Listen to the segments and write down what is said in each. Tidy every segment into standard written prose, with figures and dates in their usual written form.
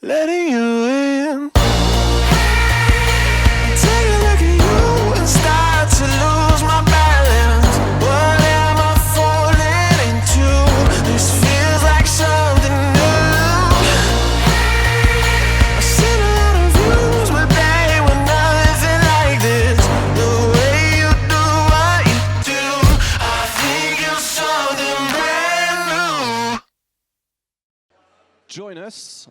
letting you in. Take a look at you and start to lose my balance. What am I falling into? This feels like something new. I've seen a lot of views, but they were nothing like this. The way you do what you do, I think you're something brand new. Join us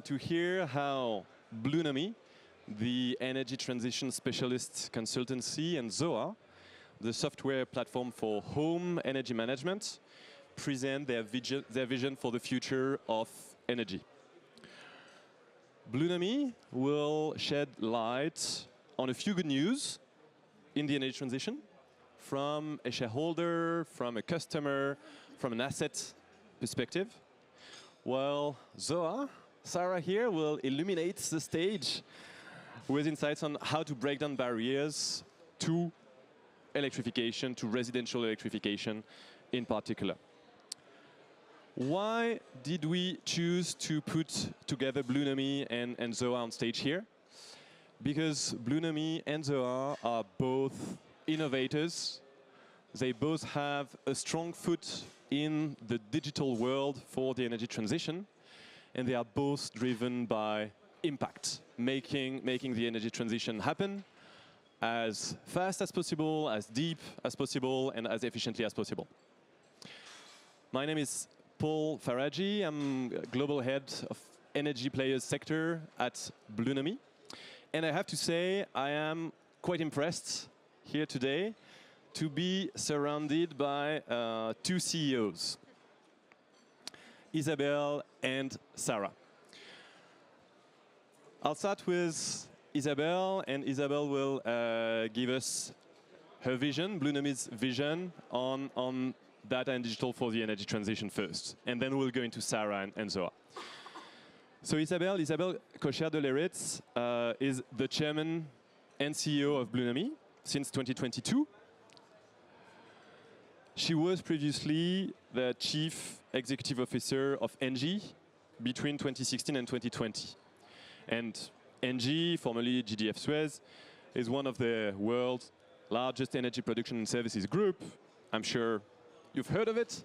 to hear how Blunomy, the energy transition specialist consultancy, and Zoa, the software platform for home energy management, present their vision for the future of energy. Blunomy will shed light on a few good news in the energy transition from a shareholder, from a customer, from an asset perspective. While Zoa, Sara here, will illuminate the stage with insights on how to break down barriers to electrification, to residential electrification in particular. Why did we choose to put together Blunomy and Zoa on stage here? Because Blunomy and Zoa are both innovators. They both have a strong foot in the digital world for the energy transition, and they are both driven by impact, making the energy transition happen as fast as possible, as deep as possible, and as efficiently as possible. My name is Paul Faraji. I'm Global Head of Energy Players Sector at Blunomy. And I have to say, I am quite impressed here today to be surrounded by two CEOs, Isabelle and Sara. I'll start with Isabelle, and Isabelle will give us her vision, Blunomy's vision on data and digital for the energy transition first. And then we'll go into Sara and Zoa. So Isabelle Kocher de Leyritz is the chairman and CEO of Blunomy since 2022. She was previously the chief executive officer of ENGIE between 2016 and 2020. And ENGIE, formerly GDF Suez, is one of the world's largest energy production and services group. I'm sure you've heard of it,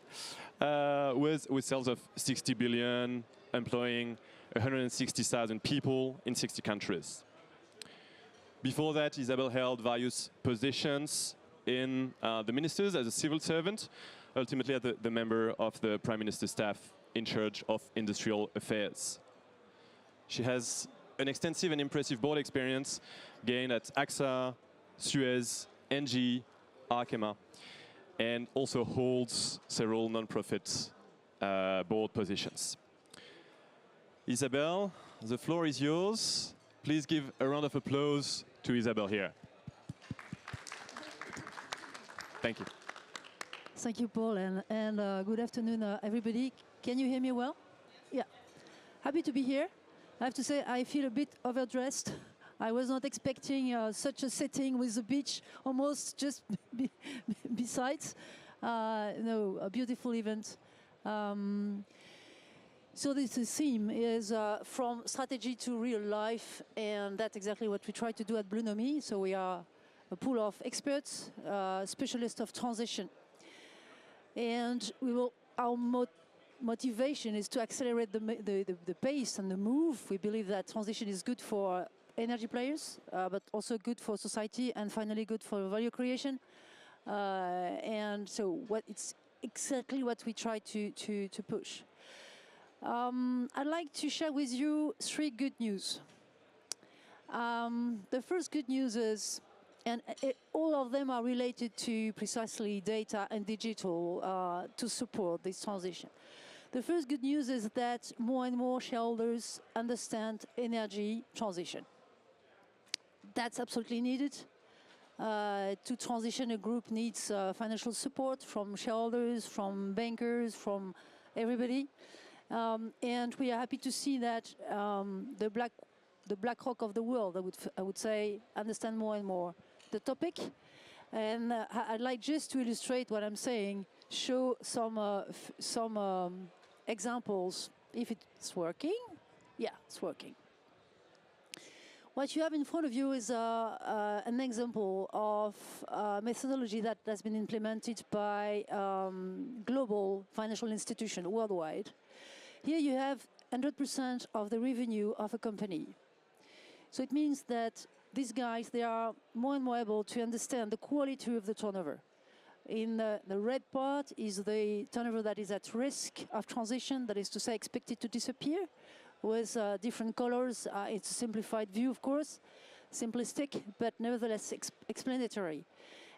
with sales of 60 billion, employing 160,000 people in 60 countries. Before that, Isabelle held various positions in the ministers as a civil servant, ultimately as the member of the Prime Minister's staff in charge of industrial affairs. She has an extensive and impressive board experience gained at AXA, Suez, ENGIE, Arkema, and also holds several non-profit board positions. Isabelle, the floor is yours. Please give a round of applause to Isabelle here. Thank you. Thank you, Paul, and good afternoon, everybody. Can you hear me well? Yeah. Happy to be here. I have to say I feel a bit overdressed. I was not expecting such a setting with the beach almost just besides. No, a beautiful event. So this theme is from strategy to real life, and that's exactly what we try to do at Blunomy. So we are a pool of experts, specialists of transition. And our motivation is to accelerate the pace and the move. We believe that transition is good for energy players, but also good for society, and finally good for value creation. And so it's exactly what we try to push. I'd like to share with you 3 good news. The first good news is, and all of them are related to precisely data and digital to support this transition. The first good news is that more and more shareholders understand energy transition. That's absolutely needed. To transition, a group needs financial support from shareholders, from bankers, from everybody. And we are happy to see that the BlackRock of the world, I would say, understand more and more the topic. And I'd like just to illustrate what I'm saying, show some examples, if it's working. Yeah, it's working. What you have in front of you is an example of methodology that has been implemented by global financial institution worldwide. Here you have 100% of the revenue of a company. So it means that these guys, they are more and more able to understand the quality of the turnover. In the red part is the turnover that is at risk of transition, that is to say expected to disappear, with different colors. It's a simplified view, of course, simplistic, but nevertheless explanatory.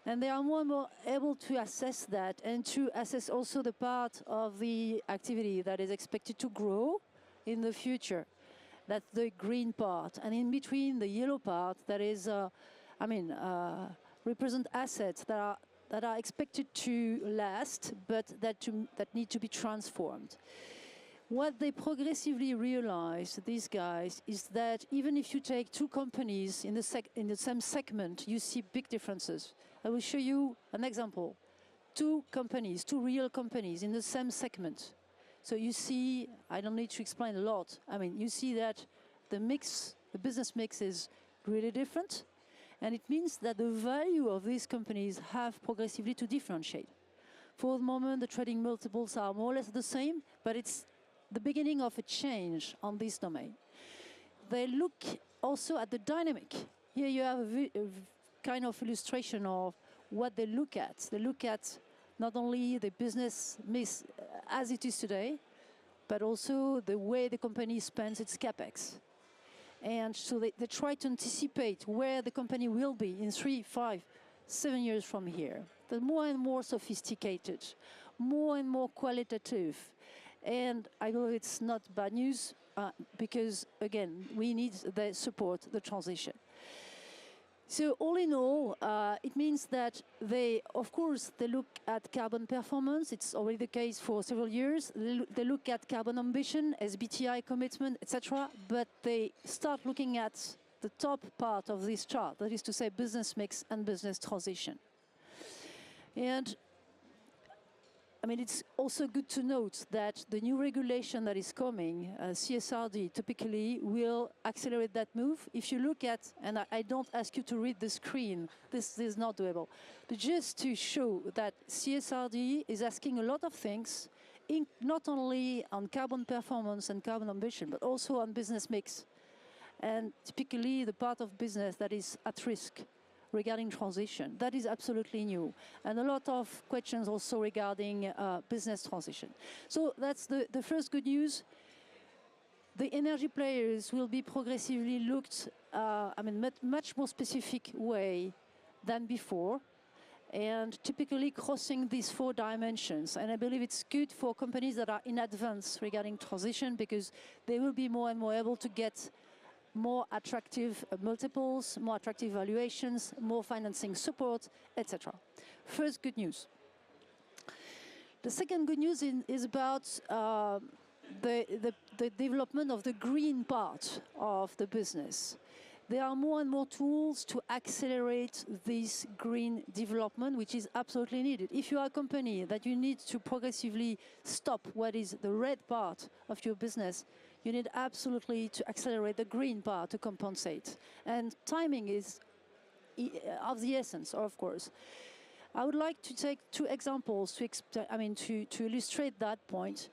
And they are more and more able to assess that and to assess also the part of the activity that is expected to grow in the future. That's the green part. And in between, the yellow part, that is, represent assets that are expected to last, but that need to be transformed. What they progressively realize, these guys, is that even if you take two companies in the same segment, you see big differences. I will show you an example. Two companies, two real companies in the same segment. So you see, I don't need to explain a lot. I mean, you see that the mix, the business mix is really different. And it means that the value of these companies have progressively to differentiate. For the moment, the trading multiples are more or less the same, but it's the beginning of a change on this domain. They look also at the dynamic. Here you have a kind of illustration of what they look at. They look at not only the business mix as it is today, but also the way the company spends its capex. And so they try to anticipate where the company will be in 3, 5, 7 years from here. They're more and more sophisticated, more and more qualitative. And I believe it's not bad news because, again, we need the support, the transition. So all in all, it means that they look at carbon performance. It's already the case for several years. They look at carbon ambition, SBTi commitment, etc. But they start looking at the top part of this chart, that is to say business mix and business transition. And I mean, it's also good to note that the new regulation that is coming, CSRD, typically will accelerate that move. If you look at, and I don't ask you to read the screen, this is not doable, but just to show that CSRD is asking a lot of things, not only on carbon performance and carbon ambition, but also on business mix. And typically the part of business that is at risk regarding transition. That is absolutely new. And a lot of questions also regarding business transition. So that's the first good news. The energy players will be progressively looked, much more specific way than before, and typically crossing these 4 dimensions. And I believe it's good for companies that are in advance regarding transition because they will be more and more able to get more attractive multiples, more attractive valuations, more financing support, etc. First good news. The second good news is about the development of the green part of the business. There are more and more tools to accelerate this green development, which is absolutely needed. If you are a company that you need to progressively stop what is the red part of your business, you need absolutely to accelerate the green part to compensate. And timing is of the essence, of course. I would like to take 2 examples to illustrate that point.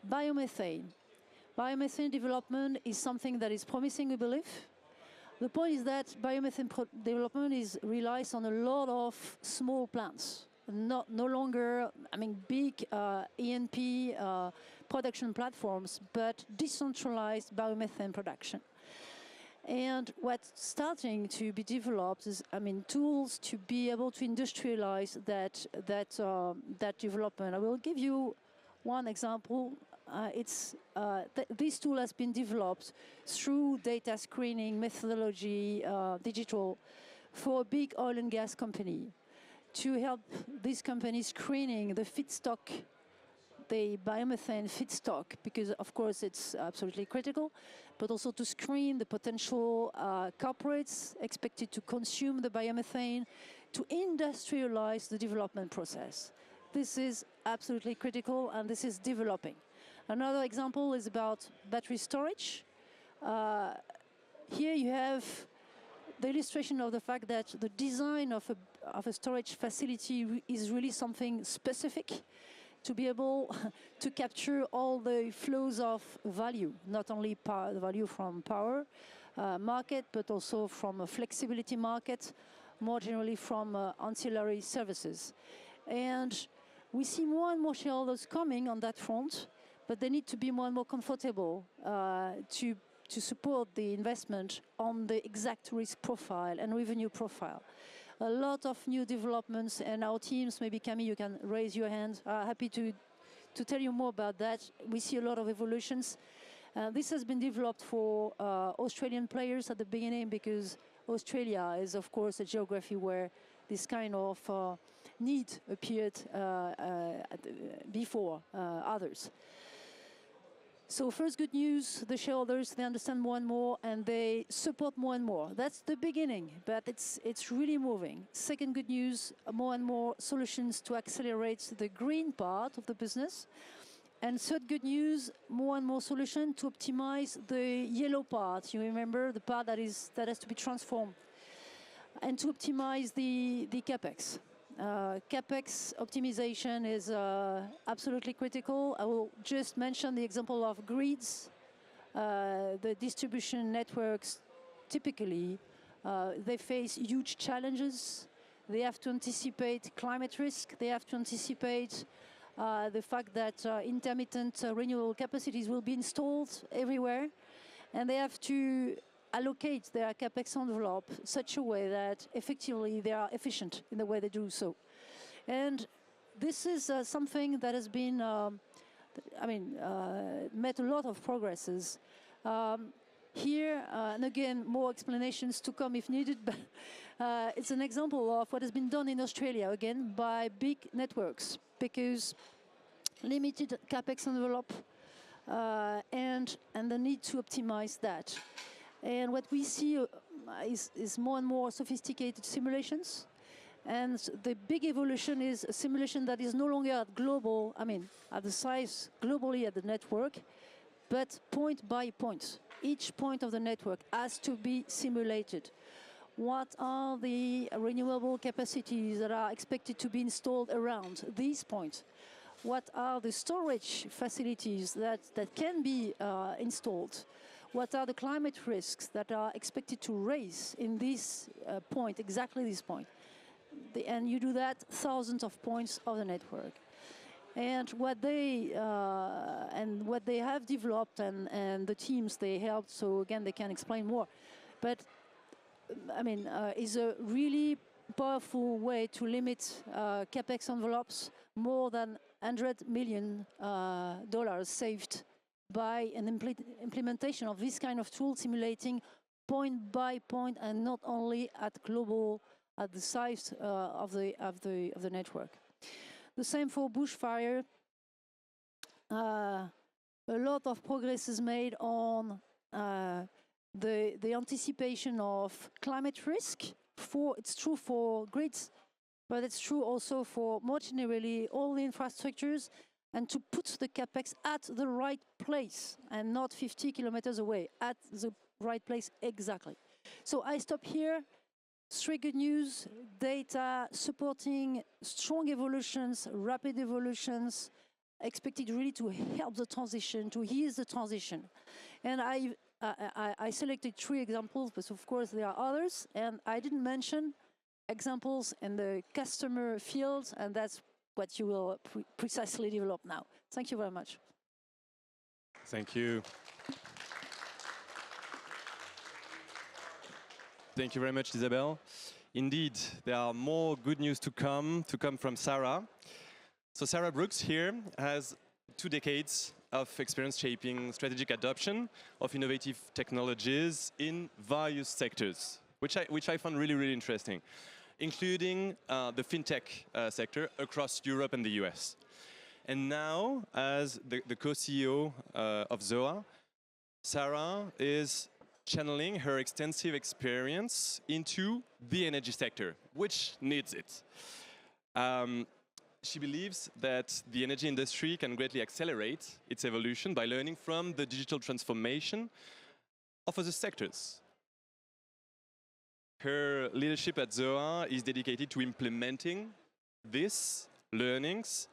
Biomethane. Biomethane development is something that is promising, we believe. The point is that biomethane development relies on a lot of small plants. No longer, big E&P production platforms, but decentralized biomethane production. And what's starting to be developed is, tools to be able to industrialize that development. I will give you one example. This tool has been developed through data screening methodology, digital, for a big oil and gas company, to help this company screening the feedstock, the biomethane feedstock, because of course it's absolutely critical, but also to screen the potential corporates expected to consume the biomethane, to industrialize the development process. This is absolutely critical, and this is developing. Another example is about battery storage. Here you have the illustration of the fact that the design of a storage facility is really something specific to be able to capture all the flows of value, not only the value from power market, but also from a flexibility market, more generally from ancillary services. And we see more and more shareholders coming on that front, but they need to be more and more comfortable to support the investment on the exact risk profile and revenue profile. A lot of new developments, and our teams, maybe Camille, you can raise your hand. Happy to tell you more about that. We see a lot of evolutions. This has been developed for Australian players at the beginning, because Australia is, of course, a geography where this kind of need appeared before others. So first good news, the shareholders, they understand more and more and they support more and more. That's the beginning, but it's really moving. Second good news, more and more solutions to accelerate the green part of the business. And third good news, more and more solutions to optimize the yellow part. You remember the part that has to be transformed. And to optimize the CapEx. CapEx optimization is absolutely critical. I will just mention the example of grids. The distribution networks, typically, they face huge challenges. They have to anticipate climate risk. They have to anticipate the fact that intermittent renewable capacities will be installed everywhere. And they have to allocate their CapEx envelope such a way that effectively they are efficient in the way they do so. And this is something that has been, met a lot of progresses. Here, and again, more explanations to come if needed, but it's an example of what has been done in Australia, again, by big networks, because limited CapEx envelope and the need to optimize that. And what we see is more and more sophisticated simulations. And the big evolution is a simulation that is no longer at global, at the size globally at the network, but point by point. Each point of the network has to be simulated. What are the renewable capacities that are expected to be installed around these points? What are the storage facilities that can be installed? What are the climate risks that are expected to raise in this point, exactly this point? And you do that thousands of points of the network. And what they have developed and the teams they helped, so again they can explain more. But is a really powerful way to limit capex envelopes. More than $100 million saved by an implementation of this kind of tool, simulating point by point and not only at the size of the network. The same for bushfire. A lot of progress is made on the anticipation of climate risk. It's true for grids, but it's true also for more generally all the infrastructures, and to put the capex at the right place and not 50 kilometers away, at the right place exactly. So I stop here. Three good news: data supporting strong evolutions, rapid evolutions, expected really to help the transition, to ease the transition. And I selected three examples, but of course there are others, and I didn't mention examples in the customer field, and that's what you will precisely develop now. Thank you very much. Thank you. Thank you very much, Isabelle. Indeed, there are more good news to come from Sara. So Sara Brooks here has 2 decades of experience shaping strategic adoption of innovative technologies in various sectors, which I found really, really interesting, including the fintech sector across Europe and the US. And now, as the co-CEO of Zoa, Sara is channeling her extensive experience into the energy sector, which needs it. She believes that the energy industry can greatly accelerate its evolution by learning from the digital transformation of other sectors. Her leadership at Zoa is dedicated to implementing these learnings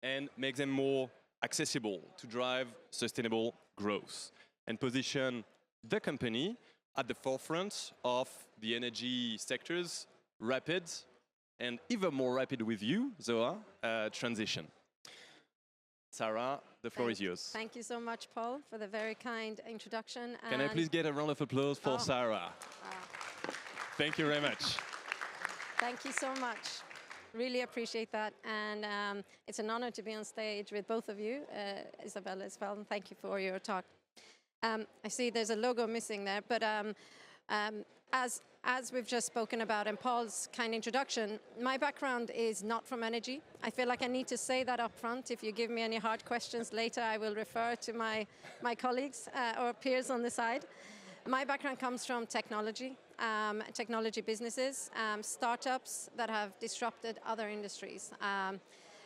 and make them more accessible to drive sustainable growth and position the company at the forefront of the energy sector's rapid and even more rapid with you, Zoa, transition. Sara, the floor is yours. Thank you so much, Paul, for the very kind introduction. Can I please get a round of applause for Sara? Thank you very much. Thank you so much. Really appreciate that. And it's an honor to be on stage with both of you, Isabelle as well. And thank you for your talk. I see there's a logo missing there, but as we've just spoken about in Paul's kind introduction, my background is not from energy. I feel like I need to say that up front. If you give me any hard questions later, I will refer to my colleagues or peers on the side. My background comes from technology, technology businesses, startups that have disrupted other industries.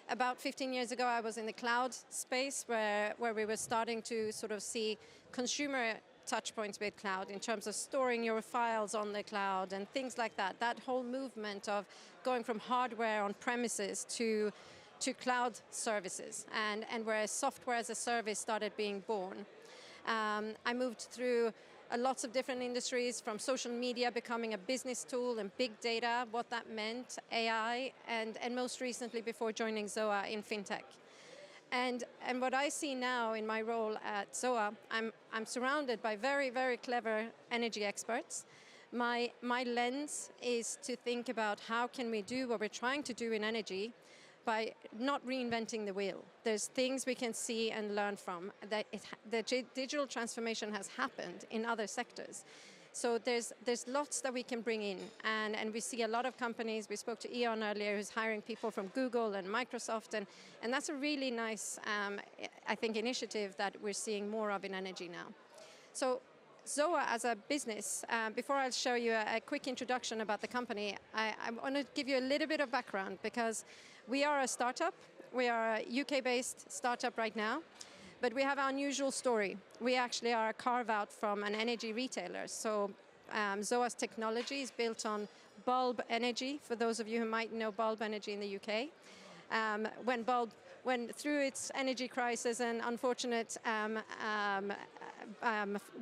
About 15 years ago, I was in the cloud space where we were starting to sort of see consumer touch points with cloud in terms of storing your files on the cloud and things like that. That whole movement of going from hardware on premises to cloud services and where software as a service started being born. I moved through lots of different industries, from social media becoming a business tool and big data, what that meant, AI, and most recently before joining Zoa in fintech. And what I see now in my role at Zoa, I'm surrounded by very, very clever energy experts. My lens is to think about how can we do what we're trying to do in energy by not reinventing the wheel. There's things we can see and learn from. The digital transformation has happened in other sectors. So there's lots that we can bring in. And we see a lot of companies, we spoke to Eon earlier, who's hiring people from Google and Microsoft. And that's a really nice, I think, initiative that we're seeing more of in energy now. So Zoa as a business, before I'll show you a quick introduction about the company, I want to give you a little bit of background because we are a startup. We are a UK-based startup right now, but we have an unusual story. We actually are a carve-out from an energy retailer. So Zoa's technology is built on bulb energy, for those of you who might know bulb energy in the UK. When through its energy crisis and unfortunate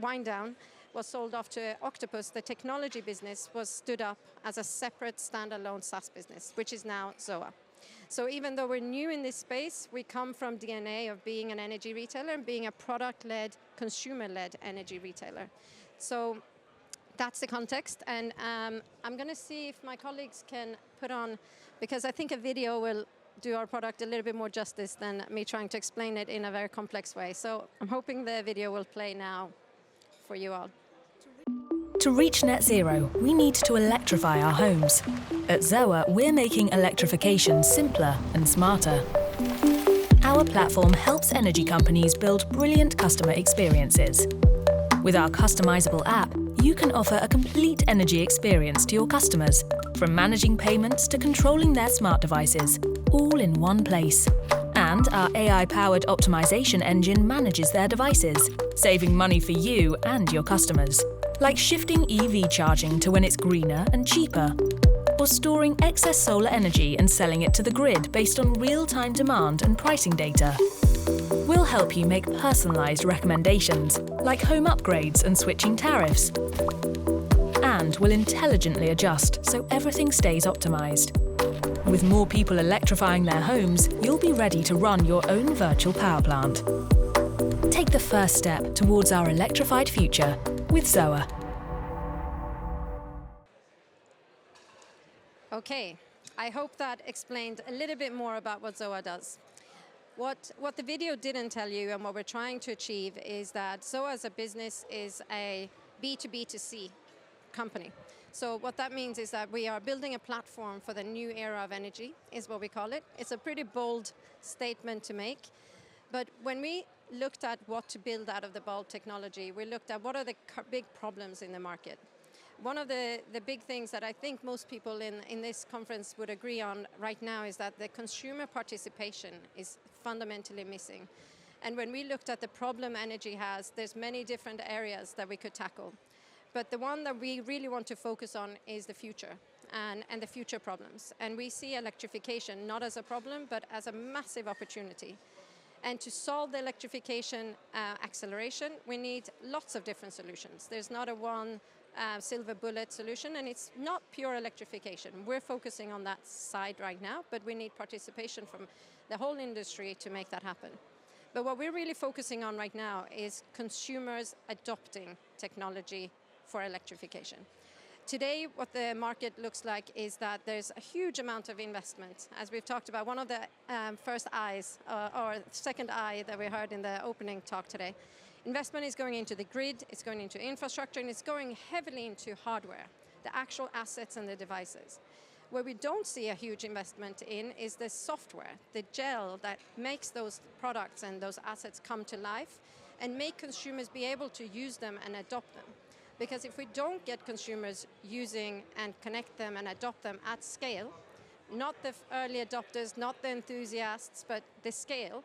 wind down was sold off to Octopus, the technology business was stood up as a separate standalone SaaS business, which is now Zoa. So even though we're new in this space, we come from DNA of being an energy retailer and being a product-led, consumer-led energy retailer. So that's the context. And I'm going to see if my colleagues can put on, because I think a video will do our product a little bit more justice than me trying to explain it in a very complex way. So I'm hoping the video will play now for you all. To reach net zero, we need to electrify our homes. At Zoa, we're making electrification simpler and smarter. Our platform helps energy companies build brilliant customer experiences. With our customizable app, you can offer a complete energy experience to your customers, from managing payments to controlling their smart devices, all in one place. And our AI-powered optimization engine manages their devices, saving money for you and your customers, like shifting EV charging to when it's greener and cheaper, or storing excess solar energy and selling it to the grid based on real-time demand and pricing data. We'll help you make personalized recommendations, like home upgrades and switching tariffs. And we'll intelligently adjust so everything stays optimized. With more people electrifying their homes, you'll be ready to run your own virtual power plant. Take the first step towards our electrified future with Zoa. Okay, I hope that explained a little bit more about what Zoa does. What the video didn't tell you and what we're trying to achieve is that Zoa as a business is a B2B2C company. So what that means is that we are building a platform for the new era of energy, is what we call it. It's a pretty bold statement to make. But when we looked at what to build out of the bulb technology, we looked at what are the big problems in the market. One of the big things that I think most people in this conference would agree on right now is that the consumer participation is fundamentally missing. And when we looked at the problem energy has, there's many different areas that we could tackle. But the one that we really want to focus on is the future and the future problems. And we see electrification not as a problem, but as a massive opportunity. And to solve the electrification acceleration, we need lots of different solutions. There's not a one silver bullet solution, and it's not pure electrification. We're focusing on that side right now, but we need participation from the whole industry to make that happen. But what we're really focusing on right now is consumers adopting technology for electrification. Today, what the market looks like is that there's a huge amount of investment. As we've talked about, one of the first eyes, or second eye that we heard in the opening talk today, investment is going into the grid, it's going into infrastructure, and it's going heavily into hardware, the actual assets and the devices. Where we don't see a huge investment in is the software, the gel that makes those products and those assets come to life and make consumers be able to use them and adopt them. Because if we don't get consumers using and connect them and adopt them at scale, not the early adopters, not the enthusiasts, but the scale,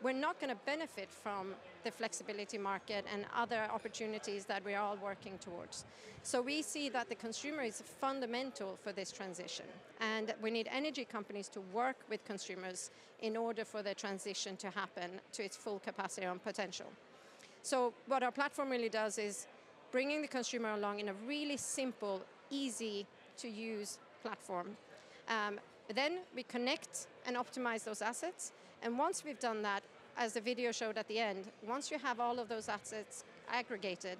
we're not going to benefit from the flexibility market and other opportunities that we're all working towards. So we see that the consumer is fundamental for this transition, and we need energy companies to work with consumers in order for the transition to happen to its full capacity and potential. So what our platform really does is bringing the consumer along in a really simple, easy to use platform. Then we connect and optimize those assets. And once we've done that, as the video showed at the end, once you have all of those assets aggregated,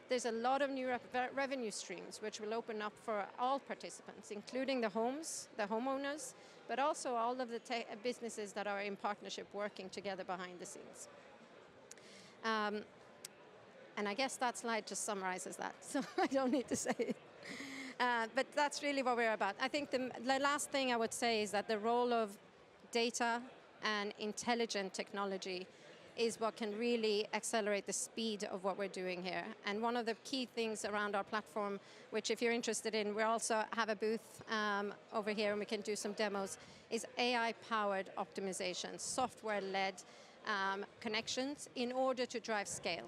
there's a lot of new revenue streams which will open up for all participants, including the homes, the homeowners, but also all of the businesses that are in partnership working together behind the scenes. And I guess that slide just summarizes that, so I don't need to say it. But that's really what we're about. I think the last thing I would say is that the role of data and intelligent technology is what can really accelerate the speed of what we're doing here. And one of the key things around our platform, which if you're interested in, we also have a booth over here and we can do some demos, is AI-powered optimization, software-led connections in order to drive scale.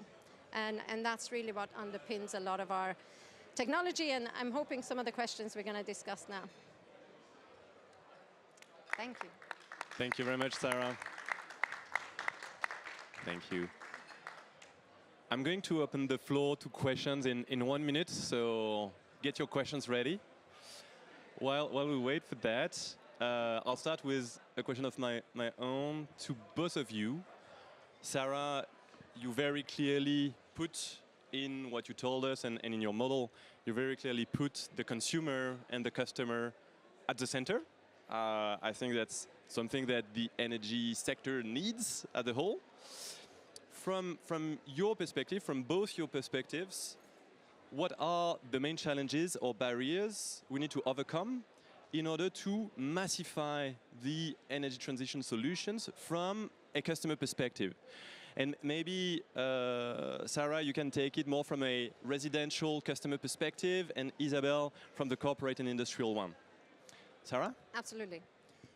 And that's really what underpins a lot of our technology, and I'm hoping some of the questions we're going to discuss now. Thank you. Thank you very much, Sara. Thank you. I'm going to open the floor to questions in 1 minute, so get your questions ready. While we wait for that, I'll start with a question of my own to both of you. Sara, you very clearly put in what you told us and in your model, you very clearly put the consumer and the customer at the center. I think that's something that the energy sector needs as a whole. From your perspective, from both your perspectives, what are the main challenges or barriers we need to overcome in order to massify the energy transition solutions from a customer perspective? And maybe, Sara, you can take it more from a residential customer perspective, and Isabelle from the corporate and industrial one. Sara? Absolutely.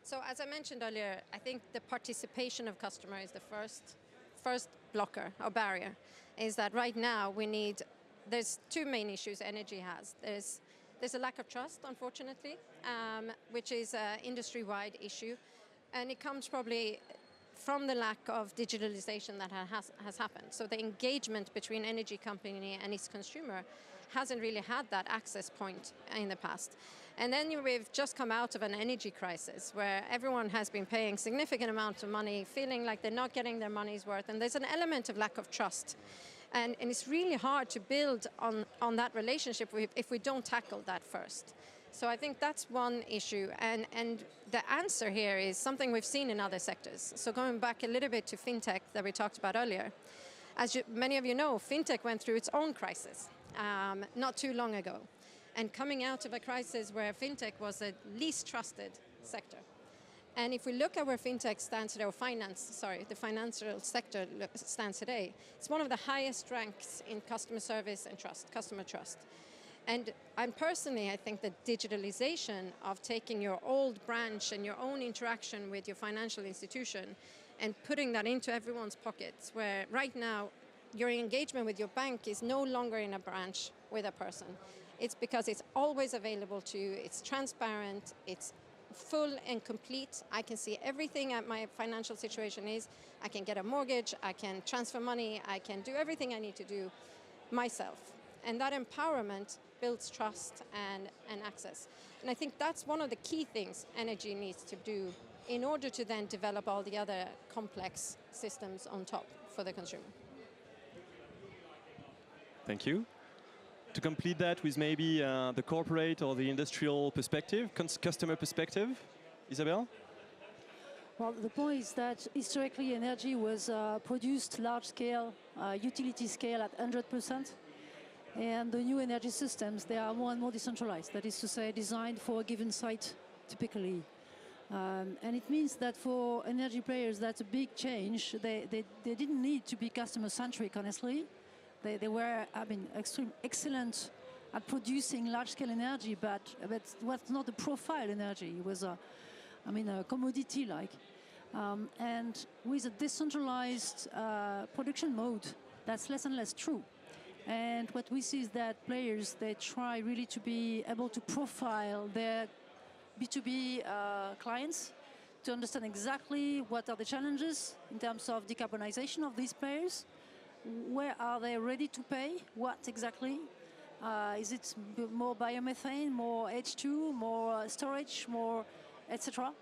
So as I mentioned earlier, I think the participation of customer is the first blocker or barrier, is that right now there's two main issues energy has. There's a lack of trust, unfortunately, which is an industry-wide issue, and it comes probably from the lack of digitalization that has happened. So the engagement between energy company and its consumer hasn't really had that access point in the past. And then we've just come out of an energy crisis where everyone has been paying significant amounts of money, feeling like they're not getting their money's worth, and there's an element of lack of trust. And it's really hard to build on that relationship if we don't tackle that first. So I think that's one issue, and the answer here is something we've seen in other sectors. So going back a little bit to fintech that we talked about earlier, as many of you know, fintech went through its own crisis not too long ago, and coming out of a crisis where fintech was the least trusted sector. And if we look at where fintech stands today, or the financial sector stands today, it's one of the highest ranks in customer service and customer trust. And personally, I think the digitalization of taking your old branch and your own interaction with your financial institution and putting that into everyone's pockets, where right now your engagement with your bank is no longer in a branch with a person. It's because it's always available to you, it's transparent, it's full and complete. I can see everything at my financial situation is. I can get a mortgage, I can transfer money, I can do everything I need to do myself. And that empowerment builds trust and access. And I think that's one of the key things energy needs to do in order to then develop all the other complex systems on top for the consumer. Thank you. To complete that with maybe the corporate or the industrial perspective, customer perspective, Isabelle? Well, the point is that historically energy was produced large scale, utility scale at 100%. And the new energy systems, they are more and more decentralized. That is to say, designed for a given site, typically. And it means that for energy players, that's a big change. They didn't need to be customer-centric, honestly. They were, excellent at producing large-scale energy, but it was not a profile energy. It was a commodity-like. And with a decentralized production mode, that's less and less true. And what we see is that players, they try really to be able to profile their B2B clients to understand exactly what are the challenges in terms of decarbonization of these players. Where are they ready to pay? What exactly? Is it more biomethane, more H2, more storage, more etc.?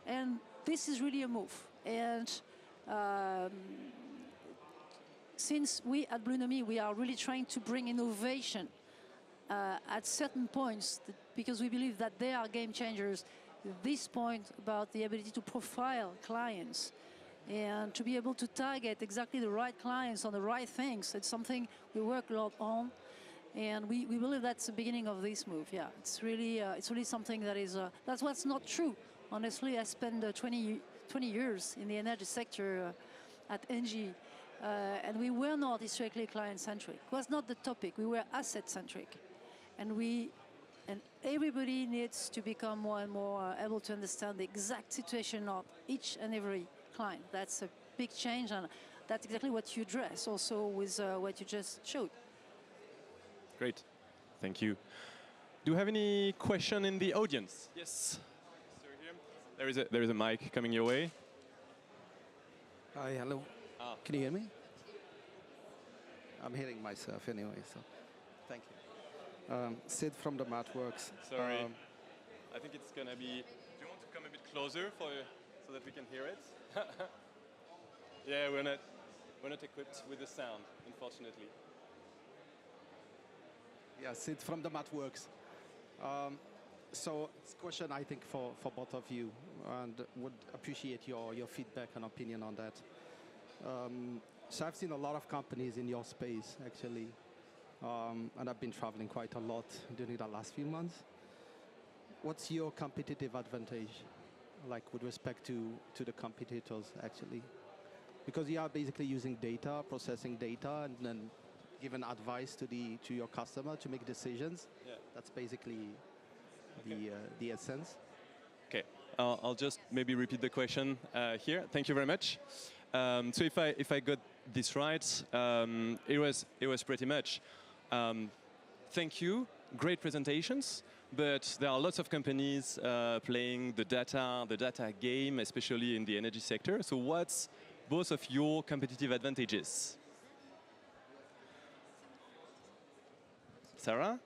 And this is really a move. And since we at Blunomy, we are really trying to bring innovation at certain points, because we believe that they are game changers. This point about the ability to profile clients and to be able to target exactly the right clients on the right things, it's something we work a lot on. And we believe that's the beginning of this move. Yeah, it's really something that is, that's what's not true. Honestly, I spent 20 years in the energy sector at Engie. And we were not historically client-centric. It was not the topic. We were asset-centric. And everybody needs to become more and more able to understand the exact situation of each and every client. That's a big change, and that's exactly what you address also with what you just showed. Great. Thank you. Do you have any question in the audience? Yes. There is a mic coming your way. Hi, hello. Can you hear me? I'm hearing myself anyway, so thank you. Sid from the MathWorks. Sorry. I think it's going to be... Do you want to come a bit closer so that we can hear it? Yeah, we're not equipped with the sound, unfortunately. Yeah, Sid from the MathWorks. So it's a question, I think, for both of you, and would appreciate your feedback and opinion on that. So I've seen a lot of companies in your space, actually, and I've been traveling quite a lot during the last few months. What's your competitive advantage, like with respect to the competitors, actually? Because you are basically using data, processing data, and then giving advice to your customer to make decisions. Yeah. That's basically the essence. Okay, I'll just maybe repeat the question here. Thank you very much. So if I got this right, it was pretty much thank you, great presentations, but there are lots of companies playing the data game, especially in the energy sector. So what's both of your competitive advantages? Sara?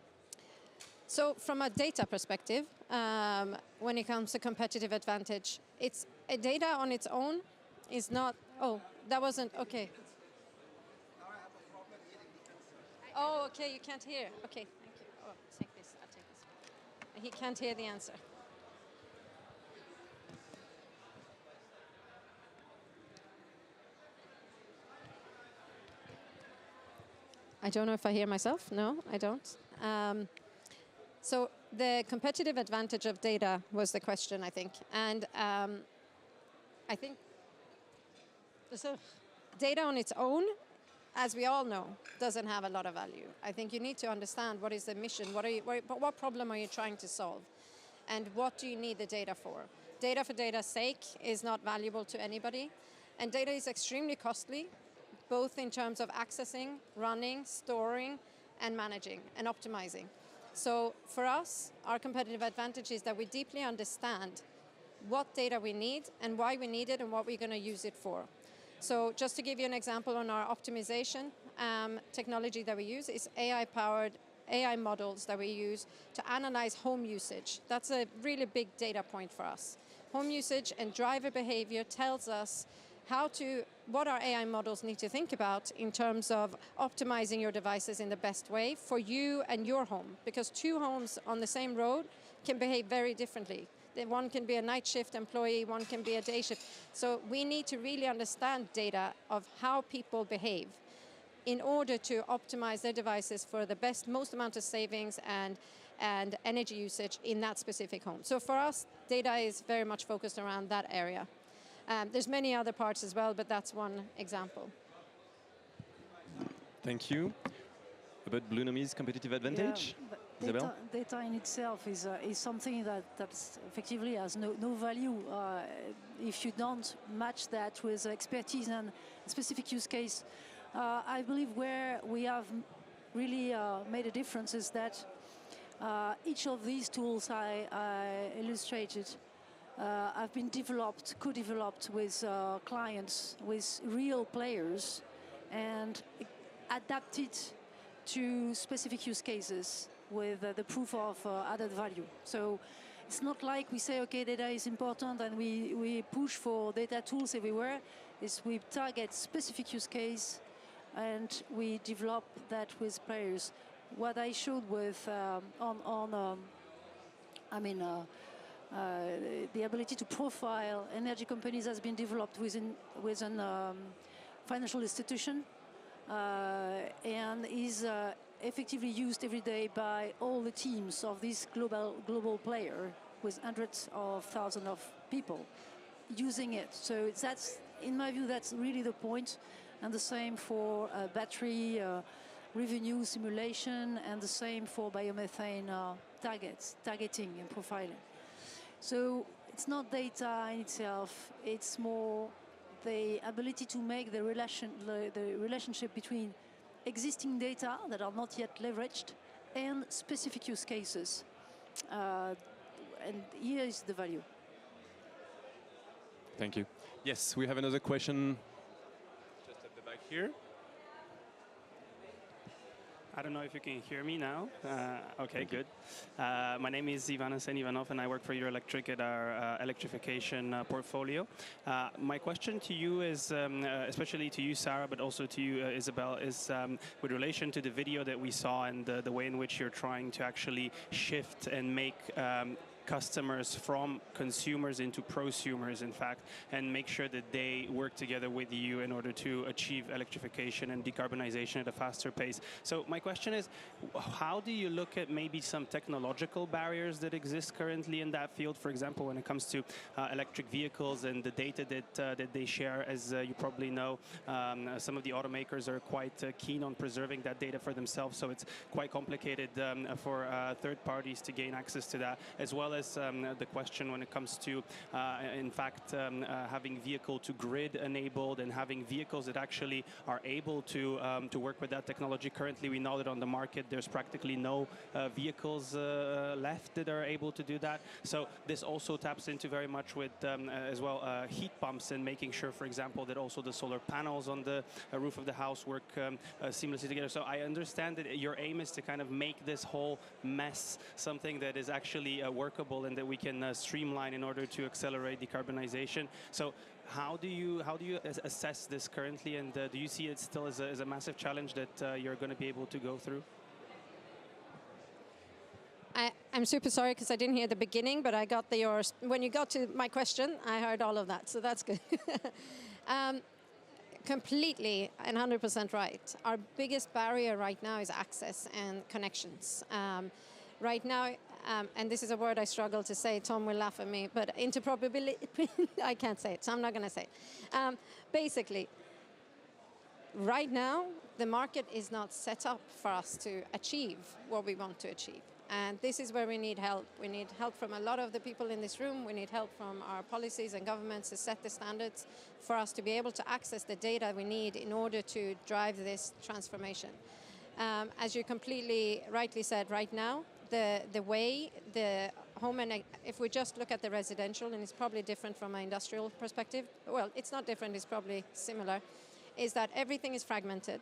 So from a data perspective, when it comes to competitive advantage, it's data on its own is not, oh, that wasn't, okay. Oh, okay, you can't hear. Okay, thank you. Oh, take this, I'll take this. He can't hear the answer. I don't know if I hear myself. No, I don't. So the competitive advantage of data was the question, I think. And I think so data on its own, as we all know, doesn't have a lot of value. I think you need to understand what is the mission, what problem are you trying to solve, and what do you need the data for. Data for data's sake is not valuable to anybody. And data is extremely costly, both in terms of accessing, running, storing, and managing and optimizing. So for us, our competitive advantage is that we deeply understand what data we need and why we need it and what we're going to use it for. So just to give you an example on our optimization technology that we use is AI-powered AI models that we use to analyze home usage. That's a really big data point for us. Home usage and driver behavior tells us what our AI models need to think about in terms of optimizing your devices in the best way for you and your home. Because two homes on the same road can behave very differently. One can be a night shift employee, one can be a day shift. So we need to really understand data of how people behave in order to optimize their devices for the most amount of savings and energy usage in that specific home. So for us, data is very much focused around that area. There's many other parts as well, but that's one example. Thank you. About Blunomy's competitive advantage? Yeah, Isabelle? data in itself is something that's effectively has no value if you don't match that with expertise and specific use case. I believe where we have really made a difference is that each of these tools I illustrated have been co-developed with clients, with real players, and adapted to specific use cases with the proof of added value. So it's not like we say, okay, data is important and we push for data tools everywhere. It's we target specific use case and we develop that with players. What I showed with the ability to profile energy companies has been developed within financial institution and is effectively used every day by all the teams of this global player with hundreds of thousands of people using it. So that's, in my view, that's really the point. And the same for battery revenue simulation, and the same for biomethane targeting and profiling. So it's not data in itself, it's more the ability to make the relationship between existing data that are not yet leveraged and specific use cases. And here is the value. Thank you. Yes, we have another question just at the back here. I don't know if you can hear me now. Okay, good. My name is Ivan Ivanov, and I work for Euroelectric at our electrification portfolio. My question to you is, especially to you, Sara, but also to you, Isabelle, is with relation to the video that we saw and the way in which you're trying to actually shift and make customers from consumers into prosumers, in fact, and make sure that they work together with you in order to achieve electrification and decarbonization at a faster pace. So my question is, how do you look at maybe some technological barriers that exist currently in that field, for example, when it comes to electric vehicles and the data that they share? As you probably know, some of the automakers are quite keen on preserving that data for themselves, so it's quite complicated for third parties to gain access to that, as well as the question when it comes to, in fact, having vehicle to grid enabled and having vehicles that actually are able to work with that technology. Currently, we know that on the market there's practically no vehicles left that are able to do that. So this also taps into very much with as well heat pumps and making sure, for example, that also the solar panels on the roof of the house work seamlessly together. So I understand that your aim is to kind of make this whole mess something that is actually workable and that we can streamline in order to accelerate decarbonization. So how do you assess this currently, and do you see it still as a massive challenge that you're going to be able to go through? I'm super sorry because I didn't hear the beginning, but I got yours. When you got to my question, I heard all of that, so that's good. Completely and 100% right. Our biggest barrier right now is access and connections. Right now, and this is a word I struggle to say, Tom will laugh at me, but interoperability, I can't say it, so I'm not going to say it. Basically, right now, the market is not set up for us to achieve what we want to achieve. And this is where we need help. We need help from a lot of the people in this room. We need help from our policies and governments to set the standards for us to be able to access the data we need in order to drive this transformation. As you completely rightly said right now, the way the home, and if we just look at the residential, and it's probably different from an industrial perspective, well, it's not different, it's probably similar, is that everything is fragmented.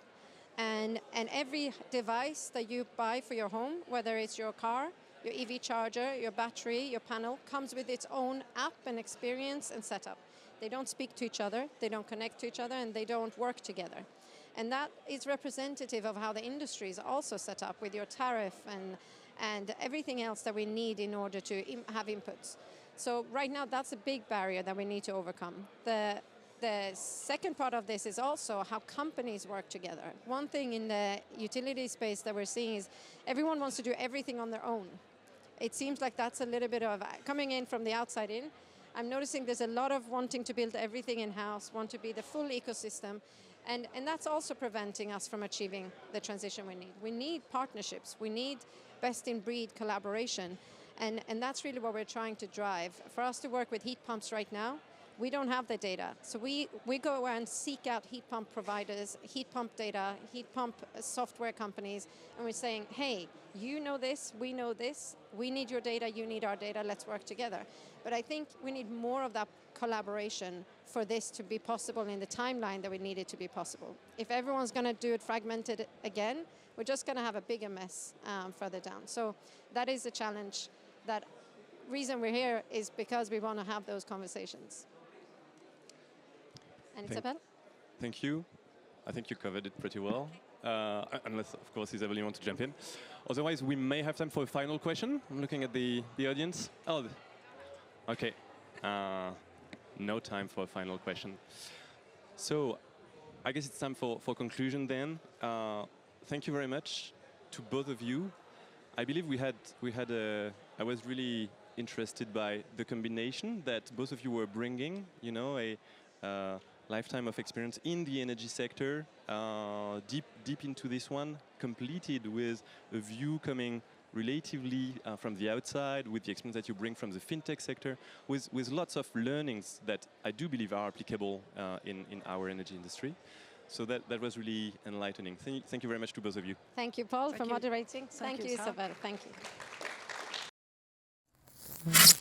And every device that you buy for your home, whether it's your car, your EV charger, your battery, your panel, comes with its own app and experience and setup. They don't speak to each other, they don't connect to each other, and they don't work together. And that is representative of how the industry is also set up with your tariff and everything else that we need in order to have inputs. So right now, that's a big barrier that we need to overcome. The second part of this is also how companies work together. One thing in the utility space that we're seeing is everyone wants to do everything on their own. It seems like that's a little bit of coming in from the outside in. I'm noticing there's a lot of wanting to build everything in-house, want to be the full ecosystem. And that's also preventing us from achieving the transition we need. We need partnerships. We need best-in-breed collaboration. And that's really what we're trying to drive. For us to work with heat pumps right now, we don't have the data. So we go and seek out heat pump providers, heat pump data, heat pump software companies, and we're saying, hey, you know this, we know this, we need your data, you need our data, let's work together. But I think we need more of that collaboration for this to be possible in the timeline that we need it to be possible. If everyone's going to do it fragmented again, we're just going to have a bigger mess further down. So that is a challenge. That reason we're here is because we want to have those conversations. And Isabelle? Thank you. I think you covered it pretty well. Unless, of course, Isabelle, you want to jump in. Otherwise, we may have time for a final question. I'm looking at the audience. Oh, okay. No time for a final question. So I guess it's time for conclusion then. Thank you very much to both of you. I believe I was really interested by the combination that both of you were bringing, you know, a lifetime of experience in the energy sector, deep into this one, completed with a view coming relatively from the outside, with the experience that you bring from the fintech sector, with lots of learnings that I do believe are applicable in our energy industry. So that was really enlightening. Thank you very much to both of you. Thank you, Paul, Thank for you. moderating. Thank you, Sara. Isabelle. Thank you.